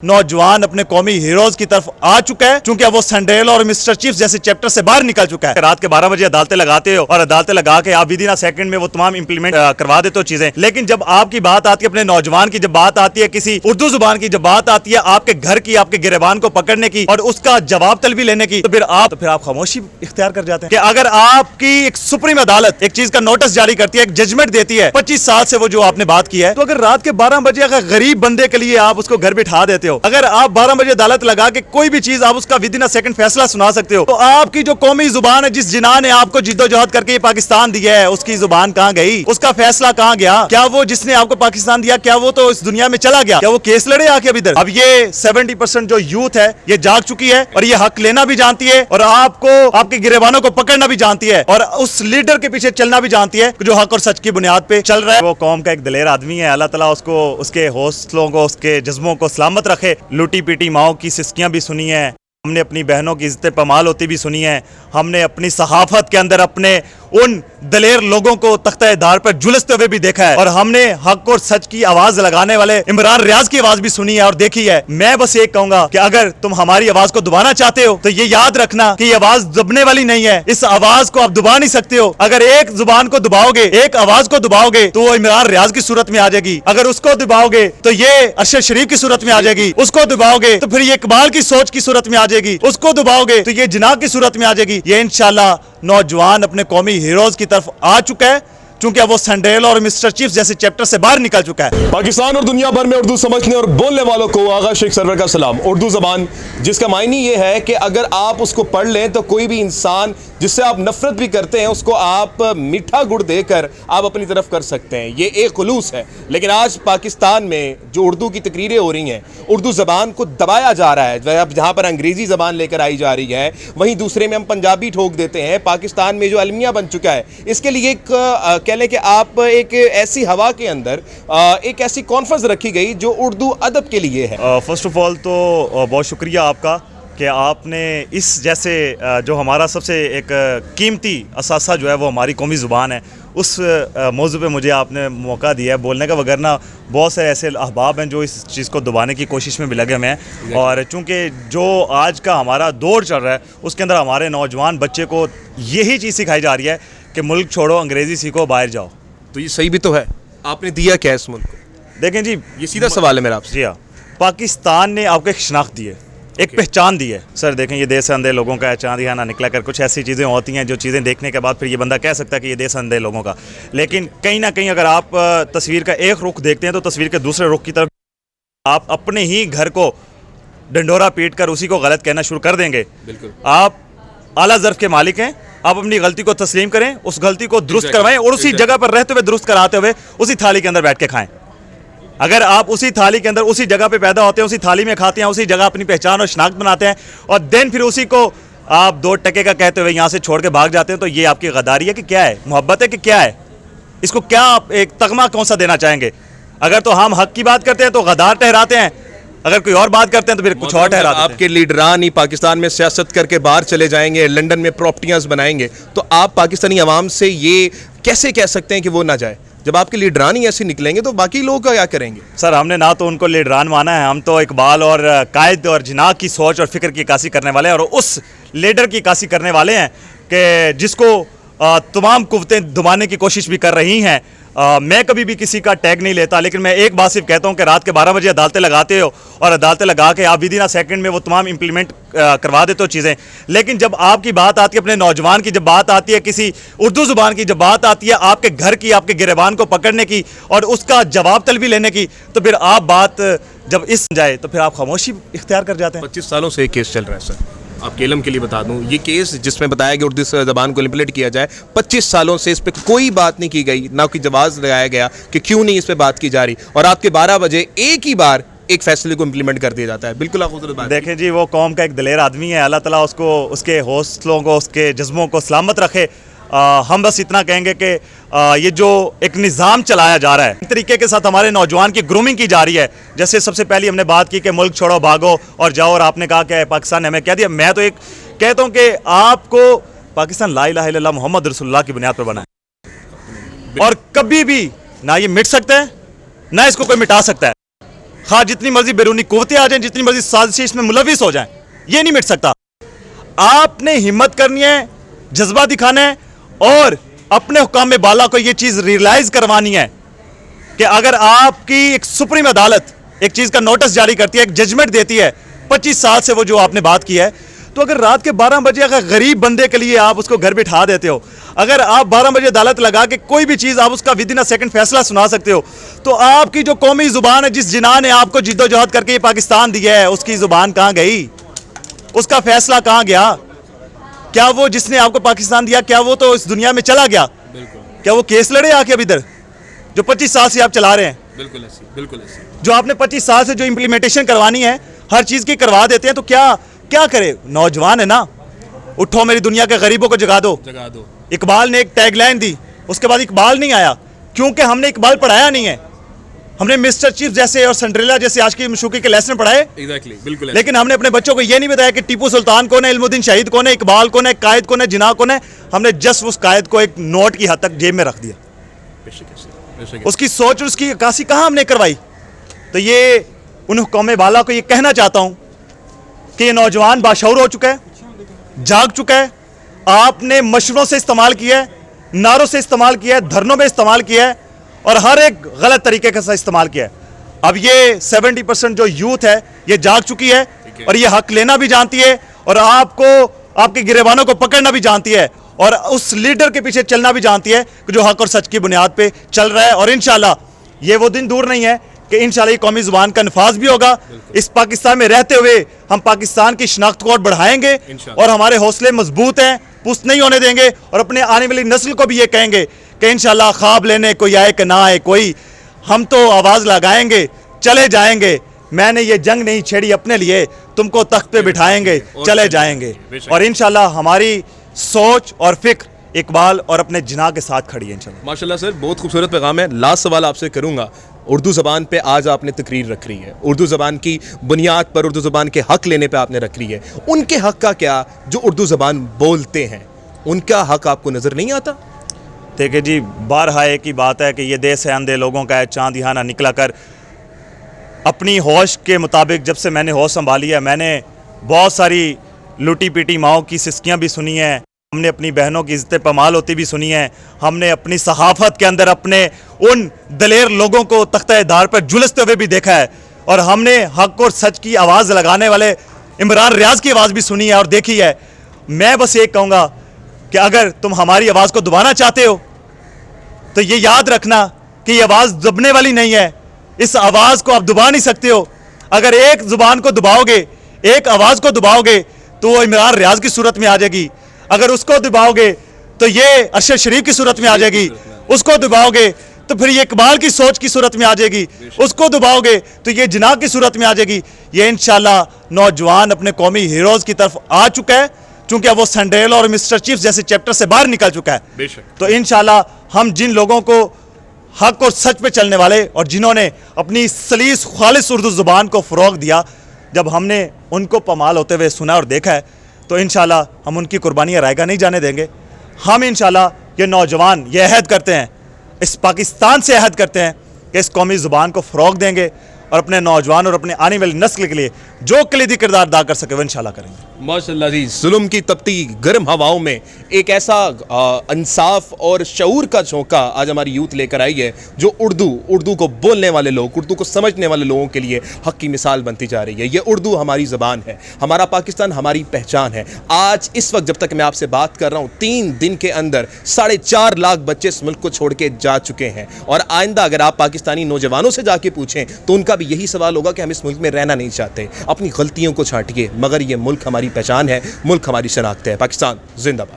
नौजवान अपने कौमी हीरोज की तरफ आ चुका है, चूंकि अब वो संडेल और मिस्टर चीफ जैसे चैप्टर से बाहर निकल चुका है। रात के 12 बजे अदालतें लगाते हो और अदालतें लगा के आप विदिन सेकंड में वो तमाम इंप्लीमेंट करवा देते हो चीजें, लेकिन जब आपकी बात आती है अपने नौजवान की, जब बात आती है किसी उर्दू जुबान की, जब बात आती है आपके घर की, आपके गिरेबान को पकड़ने की और उसका जवाब तलबी लेने की, तो फिर आप खामोशी इख्तियार कर जाते हैं। कि अगर आपकी एक सुप्रीम अदालत एक चीज का नोटिस जारी करती है, एक जजमेंट देती है 25 साल से वो जो आपने बात की है, तो अगर रात के 12 बजे अगर गरीब बंदे के लिए आप उसको घर बिठा देते हो, अगर आप 12 बजे अदालत लगा के कोई भी चीज आप उसका विदिन सेकंड फैसला सुना सकते हो, तो आपकी जो कौमी जुबान है, जिस जिना ने आपको जिद्दोजहद करके ये पाकिस्तान दिया है, उसकी जुबान कहाँ गई? उसका फैसला कहाँ गया? क्या वो जिसने आपको पाकिस्तान दिया, क्या वो तो इस दुनिया में चला गया? क्या वो केस लड़े आके अभी इधर? अब ये 70% जो यूथ है ये जाग चुकी है और ये हक लेना भी जानती है और आपको आपके गिरेबानों को पकड़ना भी जानती है और उस लीडर के पीछे चलना भी जानती है जो हक और सच की बुनियाद पे चल रहा है। वो कौम का एक दलेर आदमी है। अल्लाह ताला उसको, उसके हौसलों को, उसके जज्बों को सलामत रखे। लूटी पीटी माओ की सिस्कियां भी सुनी है हमने, अपनी बहनों की इज्जत पमाल होती भी सुनी है हमने, अपनी सहाफत के अंदर अपने उन दलेर लोगों को तख्ता दार पर झुलसते हुए भी देखा है और हमने हक और सच की आवाज लगाने वाले इमरान रियाज की आवाज भी सुनी है और देखी है। मैं बस एक कहूंगा कि अगर तुम हमारी आवाज को दबाना चाहते हो तो ये याद रखना कि ये आवाज दबने वाली नहीं है। इस आवाज को आप दबा नहीं सकते हो। अगर एक जुबान को दबाओगे, एक आवाज को दबाओगे, तो वो इमरान रियाज की सूरत में आ जाएगी। अगर उसको दबाओगे तो ये अरशद शरीफ की सूरत में आ जाएगी। उसको दबाओगे तो फिर ये इकबाल की सोच की सूरत में आ जाएगी। उसको दबाओगे तो ये जिना की सूरत में आ जाएगी। ये इंशाल्लाह नौजवान अपने कौमी हीरोज की तरफ आ चुका है, चूंकि अब वो संडेल और मिस्टर चीफ जैसे चैप्टर से बाहर निकल चुका है। पाकिस्तान और दुनिया भर में उर्दू समझने और बोलने वालों को आगा शेख सरवर का सलाम। उर्दू ज़बान जिसका मायने ये है कि अगर आप उसको पढ़ लें तो कोई भी इंसान जिससे आप नफरत भी करते हैं उसको आप मीठा गुड़ देकर आप अपनी तरफ कर सकते हैं। ये एक खुलूस है। लेकिन आज पाकिस्तान में जो उर्दू की तकरीरें हो रही हैं, उर्दू ज़बान को दबाया जा रहा है। अब जहाँ पर अंग्रेज़ी ज़बान लेकर आई जा रही है, वहीं दूसरे में हम पंजाबी ठोक देते हैं। पाकिस्तान में जो अलमिया बन चुका है, इसके लिए एक कह लें कि आप एक ऐसी हवा के अंदर एक ऐसी कॉन्फ्रेंस रखी गई जो उर्दू अदब के लिए है। फर्स्ट ऑफ ऑल तो बहुत शुक्रिया आपका कि आपने इस जैसे जो हमारा सबसे एक कीमती असासा जो है वो हमारी कौमी ज़ुबान है, उस मौजू पे मुझे आपने मौका दिया है बोलने का। वगरना बहुत से ऐसे अहबाब हैं जो इस चीज़ को दबाने की कोशिश में भी लगे हुए हैं और चूँकि जो आज का हमारा दौर चल रहा है उसके अंदर हमारे नौजवान बच्चे को यही चीज़ सिखाई जा रही है कि मुल्क छोड़ो, अंग्रेज़ी सीखो, बाहर जाओ। तो ये सही भी तो है। आपने दिया क्या इस मुल्क को? देखें जी, ये सीधा सवाल है मेरा आपसे। जी हाँ, पाकिस्तान ने आपको एक शनाख्त दी है, एक पहचान दी है। सर देखें, ये देश अंधे लोगों का है, चांद यहाँ ना निकला कर, कुछ ऐसी चीज़ें होती हैं जो चीज़ें देखने के बाद फिर ये बंदा कह सकता है कि ये देश अंधे लोगों का। लेकिन कहीं ना कहीं अगर आप तस्वीर का एक रुख देखते हैं तो तस्वीर के दूसरे रुख की तरफ आप अपने ही घर को डंडोरा पीट कर उसी को गलत कहना शुरू कर देंगे। बिल्कुल, आप आला ज़र्फ के मालिक हैं। आप अपनी गलती को तस्लीम करें, उस गलती को दुरुस्त करवाएं और उसी जगह पर रहते हुए दुरुस्त कराते हुए उसी थाली के अंदर बैठ के खाएं। अगर आप उसी थाली के अंदर उसी जगह पे पैदा होते हैं, उसी थाली में खाते हैं, उसी जगह अपनी पहचान और शनाख्त बनाते हैं और देन फिर उसी को आप 2 टके का कहते हुए यहाँ से छोड़ के भाग जाते हैं, तो ये आपकी गद्दारी है कि क्या है? मोहब्बत है कि क्या है? इसको क्या आप एक तगमा कौन सा देना चाहेंगे? अगर तो हम हक की बात करते हैं तो गद्दार ठहराते हैं, अगर कोई और बात करते हैं तो फिर कुछ और ठहराते हैं। आपके लीडरान ही पाकिस्तान में सियासत करके बाहर चले जाएंगे, लंदन में प्रॉपर्टियां बनाएंगे, तो आप पाकिस्तानी अवाम से ये कैसे कह सकते हैं कि वो ना जाए? जब आपके लीडरान ही ऐसे निकलेंगे तो बाकी लोग क्या करेंगे? सर, हमने ना तो उनको लीडरान माना है, हम तो इकबाल और कायद और जिना की सोच और फिक्र की कासी करने वाले हैं और उस लीडर की कासी करने वाले हैं कि जिसको तमाम कुव्वतें दबाने की कोशिश भी कर रही हैं। मैं कभी भी किसी का टैग नहीं लेता, लेकिन मैं एक बात सिर्फ कहता हूं कि रात के 12 बजे अदालतें लगाते हो और अदालतें लगा के आप विदिन सेकंड में वो तमाम इंप्लीमेंट करवा देते हो चीज़ें, लेकिन जब आपकी बात आती है अपने नौजवान की, जब बात आती है किसी उर्दू ज़ुबान की, जब बात आती है आपके घर की, आपके गिरेबान को पकड़ने की और उसका जवाब तलबी लेने की, तो फिर आप बात जब इस जाए तो फिर आप खामोशी इख्तियार कर जाते हैं। 25 सालों से एक केस चल रहा है सर, आपके इल्म के लिए बता दूं, ये केस जिसमें बताया कि उर्दू ज़बान को इम्प्लीमेंट किया जाए, 25 सालों से इस पर कोई बात नहीं की गई, ना कोई जवाब लगाया गया कि क्यों नहीं इस पर बात की जा रही, और रात के 12 बजे एक ही बार एक फैसले को इम्प्लीमेंट कर दिया जाता है। बिल्कुल आप बात देखें जी, वो कौम का एक दलेर आदमी है। अल्लाह ताला उसको, उसके हौसलों को, उसके जज्बों को सलामत रखे। हम बस इतना कहेंगे कि ये जो एक निज़ाम चलाया जा रहा है, इस तरीके के साथ हमारे नौजवान की ग्रूमिंग की जा रही है। जैसे सबसे पहले हमने बात की कि मुल्क छोड़ो, भागो और जाओ, और आपने कहा कि पाकिस्तान ने हमें कह दिया। मैं तो एक कहता हूँ कि आपको पाकिस्तान ला इलाहा इल्लल्लाह मोहम्मद रसूलुल्लाह की बुनियाद पर बना है और कभी भी ना ये मिट सकता है ना इसको कोई मिटा सकता है। خواہ جتنی مرضی بیرونی قوتیں آ جائیں, جتنی مرضی سازشیں اس میں ملوث ہو جائیں, یہ نہیں مٹ سکتا. آپ نے ہمت کرنی ہے, جذبہ دکھانا ہے, اور اپنے حکام بالا کو یہ چیز ریئلائز کروانی ہے کہ اگر آپ کی ایک سپریم عدالت ایک چیز کا نوٹس جاری کرتی ہے, ایک ججمنٹ دیتی ہے 25 سال سے وہ جو آپ نے بات کی ہے, تو اگر رات کے 12 بجے اگر غریب بندے کے لیے آپ اس کو گھر بٹھا دیتے ہو, اگر آپ 12 بجے عدالت لگا کے کوئی بھی چیز آپ اس کا ود ان سیکنڈ فیصلہ سنا سکتے ہو, تو آپ کی جو قومی زبان ہے, جس جناح نے آپ کو جد و جہد کر کے یہ پاکستان دیا ہے, اس کی زبان کہاں گئی؟ اس کا فیصلہ کہاں گیا؟ کیا وہ جس نے آپ کو پاکستان دیا, کیا وہ تو اس دنیا میں چلا گیا؟ کیا وہ کیس لڑے آ کے اب ادھر جو 25 سال سے آپ چلا رہے ہیں؟ بالکل ایسی جو آپ نے 25 سال سے جو امپلیمنٹیشن کروانی ہے ہر چیز کی کروا دیتے ہیں, تو کیا کرے؟ نوجوان ہے نا, اٹھو میری دنیا کے غریبوں کو جگا دو. اقبال نے ایک ٹیگ لائن دی, اس کے بعد اقبال نہیں آیا, کیونکہ ہم نے اقبال پڑھایا نہیں ہے. ہم نے مسٹر چیف جیسے اور سنڈریلا جیسے آج کی مشوقی کے لیسن پڑھائے, لیکن ہم نے اپنے بچوں کو یہ نہیں بتایا کہ ٹیپو سلطان کون ہے, علم الدین شہید کون ہے, اقبال کون ہے, قائد کون ہے, جناح کون ہے. ہم نے جسٹ اس قائد کو ایک نوٹ کی حد تک جیب میں رکھ دیا. اس کی سوچ اور اس کی عکاسی کہاں ہم نے کروائی؟ تو یہ ان حکام بالا کو یہ کہنا چاہتا ہوں کہ یہ نوجوان باشعور ہو چکا ہے, جاگ چکا ہے. آپ نے مشوروں سے استعمال کیا ہے, نعروں سے استعمال کیا ہے, دھرنوں میں استعمال کیا ہے, اور ہر ایک غلط طریقے کا استعمال کیا ہے. اب یہ 70% جو یوتھ ہے یہ جاگ چکی ہے, اور یہ حق لینا بھی جانتی ہے, اور آپ کو آپ کے گریبانوں کو پکڑنا بھی جانتی ہے, اور اس لیڈر کے پیچھے چلنا بھی جانتی ہے کہ جو حق اور سچ کی بنیاد پہ چل رہا ہے. اور انشاءاللہ یہ وہ دن دور نہیں ہے کہ انشاءاللہ یہ قومی زبان کا نفاذ بھی ہوگا. اس پاکستان میں رہتے ہوئے ہم پاکستان کی شناخت کو اور بڑھائیں گے, اور ہمارے حوصلے مضبوط ہیں, پست نہیں ہونے دیں گے, اور اپنے آنے والی نسل کو بھی یہ کہیں گے کہ انشاءاللہ خواب لینے کوئی آئے کہ نہ آئے کوئی, ہم تو آواز لگائیں گے, چلے جائیں گے. میں نے یہ جنگ نہیں چھیڑی اپنے لیے, تم کو تخت پہ بٹھائیں گے, چلے جائیں گے. اور انشاءاللہ ہماری سوچ اور فکر اقبال اور اپنے جناح کے ساتھ کھڑی ہے انشاءاللہ. ماشاءاللہ سر, بہت خوبصورت پیغام ہے. لاسٹ سوال آپ سے کروں گا, اردو زبان پہ آج آپ نے تقریر رکھ رہی ہے, اردو زبان کی بنیاد پر اردو زبان کے حق لینے پہ آپ نے رکھ رہی ہے. ان کے حق کا کیا جو اردو زبان بولتے ہیں, ان کا حق آپ کو نظر نہیں آتا؟ دیکھیں جی, بارہا ایک ہی بات ہے کہ یہ دیس ہے اندھے لوگوں کا ہے, چاند یہاں نہ نکلا کر. اپنی ہوش کے مطابق جب سے میں نے ہوش سنبھالی ہے, میں نے بہت ساری لوٹی پیٹی ماؤں کی سسکیاں بھی سنی ہیں, ہم نے اپنی بہنوں کی عزتیں پامال ہوتی بھی سنی ہیں, ہم نے اپنی صحافت کے اندر اپنے ان دلیر لوگوں کو تختہ دار پر جھلستے ہوئے بھی دیکھا ہے, اور ہم نے حق اور سچ کی آواز لگانے والے عمران ریاض کی آواز بھی سنی ہے اور دیکھی ہے. میں بس ایک کہوں گا کہ اگر تم ہماری آواز کو دبانا چاہتے ہو تو یہ یاد رکھنا کہ یہ آواز دبنے والی نہیں ہے. اس آواز کو آپ دبا نہیں سکتے ہو. اگر ایک زبان کو دباؤ گے, ایک آواز کو دباؤ گے, تو وہ عمران ریاض کی صورت میں آ جائے گی. اگر اس کو دباؤ گے تو یہ ارشد شریف کی صورت میں آ جائے گی. اس کو دباؤ گے تو پھر یہ اقبال کی سوچ کی صورت میں آ جائے گی. اس کو دباؤ گے تو یہ جناح کی صورت میں آ جائے گی. یہ انشاءاللہ نوجوان اپنے قومی ہیروز کی طرف آ چکا ہے, چونکہ اب وہ سنڈریلا اور مسٹر چیف جیسے چیپٹر سے باہر نکل چکا ہے. تو انشاءاللہ ہم جن لوگوں کو حق اور سچ پہ چلنے والے, اور جنہوں نے اپنی سلیس خالص اردو زبان کو فروغ دیا, جب ہم نے ان کو پامال ہوتے ہوئے سنا اور دیکھا ہے, تو انشاءاللہ ہم ان کی قربانیاں رائگاں نہیں جانے دیں گے. ہم انشاءاللہ یہ نوجوان یہ عہد کرتے ہیں, اس پاکستان سے عہد کرتے ہیں کہ اس قومی زبان کو فروغ دیں گے, اور اپنے نوجوان اور اپنے آنے والی نسل کے لیے جو کلیدی کردار ادا کر سکے وہ انشاءاللہ کریں گے. ماشاءاللہ جی, ظلم کی تپتی گرم ہواؤں میں ایک ایسا انصاف اور شعور کا جھونکا آج ہماری یوتھ لے کر آئی ہے, جو اردو کو بولنے والے لوگ, اردو کو سمجھنے والے لوگوں کے لیے حق کی مثال بنتی جا رہی ہے. یہ اردو ہماری زبان ہے, ہمارا پاکستان ہماری پہچان ہے. آج اس وقت جب تک میں آپ سے بات کر رہا ہوں, 3 دن کے اندر 4.5 لاکھ بچے اس ملک کو چھوڑ کے جا چکے ہیں, اور آئندہ اگر آپ پاکستانی نوجوانوں سے جا کے پوچھیں تو ان کا بھی یہی سوال ہوگا کہ ہم اس ملک میں رہنا نہیں چاہتے. اپنی غلطیوں کو چھانٹیے, مگر یہ ملک ہماری پہچان ہے, ملک ہماری شناخت ہے. پاکستان زندہ باد.